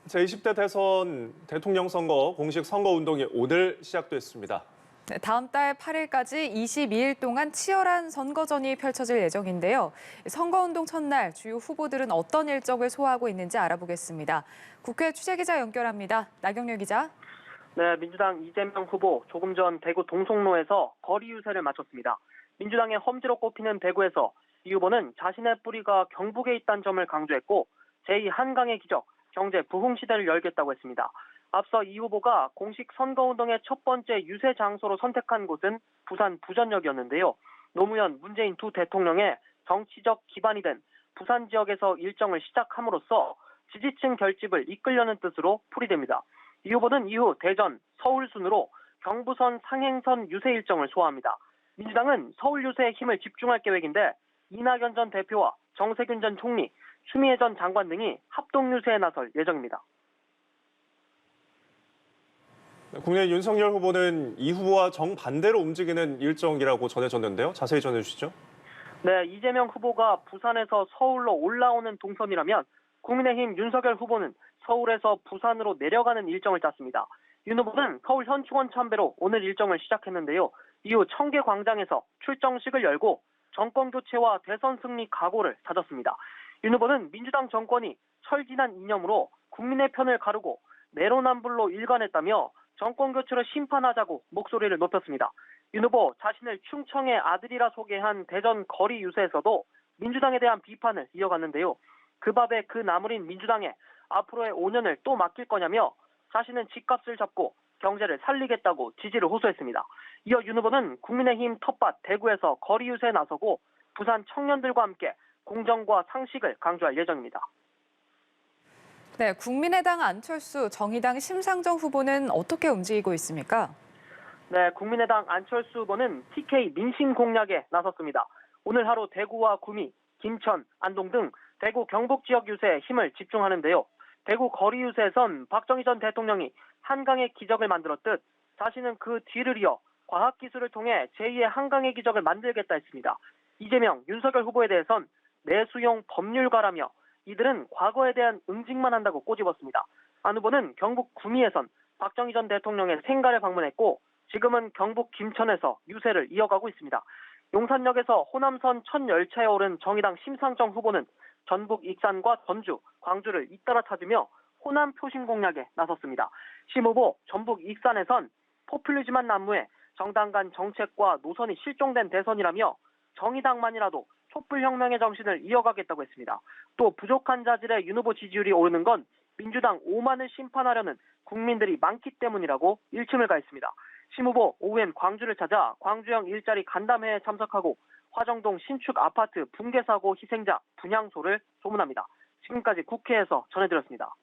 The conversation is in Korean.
제20대 대선 대통령 선거 공식 선거운동이 오늘 시작됐습니다. 네, 다음 달 8일까지 22일 동안 치열한 선거전이 펼쳐질 예정인데요. 선거운동 첫날 주요 후보들은 어떤 일정을 소화하고 있는지 알아보겠습니다. 국회 취재기자 연결합니다. 나경렬 기자. 네, 민주당 이재명 후보 조금 전 대구 동성로에서 거리 유세를 마쳤습니다. 민주당의 험지로 꼽히는 대구에서 이 후보는 자신의 뿌리가 경북에 있다는 점을 강조했고 제2 한강의 기적, 경제 부흥 시대를 열겠다고 했습니다. 앞서 이 후보가 공식 선거운동의 첫 번째 유세 장소로 선택한 곳은 부산 부전역이었는데요. 노무현, 문재인 두 대통령의 정치적 기반이 된 부산 지역에서 일정을 시작함으로써 지지층 결집을 이끌려는 뜻으로 풀이됩니다. 이 후보는 이후 대전, 서울 순으로 경부선 상행선 유세 일정을 소화합니다. 민주당은 서울 유세에 힘을 집중할 계획인데 이낙연 전 대표와 정세균 전 총리, 추미애 전 장관 등이 합동 유세에 나설 예정입니다. 국내 윤석열 후보는 이 후보와 정반대로 움직이는 일정이라고 전해졌는데요. 자세히 전해주시죠. 네, 이재명 후보가 부산에서 서울로 올라오는 동선이라면 국민의힘 윤석열 후보는 서울에서 부산으로 내려가는 일정을 짰습니다. 윤 후보는 서울 현충원 참배로 오늘 일정을 시작했는데요. 이후 청계광장에서 출정식을 열고 정권 교체와 대선 승리 각오를 다졌습니다. 윤 후보는 민주당 정권이 철진한 이념으로 국민의 편을 가르고 내로남불로 일관했다며 정권 교체를 심판하자고 목소리를 높였습니다. 윤 후보 자신을 충청의 아들이라 소개한 대전 거리 유세에서도 민주당에 대한 비판을 이어갔는데요. 그 밥에 그 나물인 민주당에 앞으로의 5년을 또 맡길 거냐며 자신은 집값을 잡고 경제를 살리겠다고 지지를 호소했습니다. 이어 윤 후보는 국민의힘 텃밭 대구에서 거리 유세에 나서고 부산 청년들과 함께 공정과 상식을 강조할 예정입니다. 네, 국민의당 안철수, 정의당 심상정 후보는 어떻게 움직이고 있습니까? 네, 국민의당 안철수 후보는 TK 민심 공략에 나섰습니다. 오늘 하루 대구와 구미, 김천, 안동 등 대구 경북 지역 유세에 힘을 집중하는데요. 대구 거리 유세에선 박정희 전 대통령이 한강의 기적을 만들었듯 자신은 그 뒤를 이어 과학기술을 통해 제2의 한강의 기적을 만들겠다 했습니다. 이재명, 윤석열 후보에 대해선 내수용 법률가라며 이들은 과거에 대한 응징만 한다고 꼬집었습니다. 안 후보는 경북 구미에선 박정희 전 대통령의 생가를 방문했고 지금은 경북 김천에서 유세를 이어가고 있습니다. 용산역에서 호남선 첫 열차에 오른 정의당 심상정 후보는 전북 익산과 전주, 광주를 잇따라 찾으며 호남 표심 공략에 나섰습니다. 심 후보 전북 익산에선 포퓰리즘한 난무에 정당 간 정책과 노선이 실종된 대선이라며 정의당만이라도 촛불혁명의 정신을 이어가겠다고 했습니다. 또 부족한 자질의 윤 후보 지지율이 오르는 건 민주당 오만을 심판하려는 국민들이 많기 때문이라고 일침을 가했습니다. 심 후보 오후엔 광주를 찾아 광주형 일자리 간담회에 참석하고 화정동 신축 아파트 붕괴 사고 희생자 분향소를 소문합니다. 지금까지 국회에서 전해드렸습니다.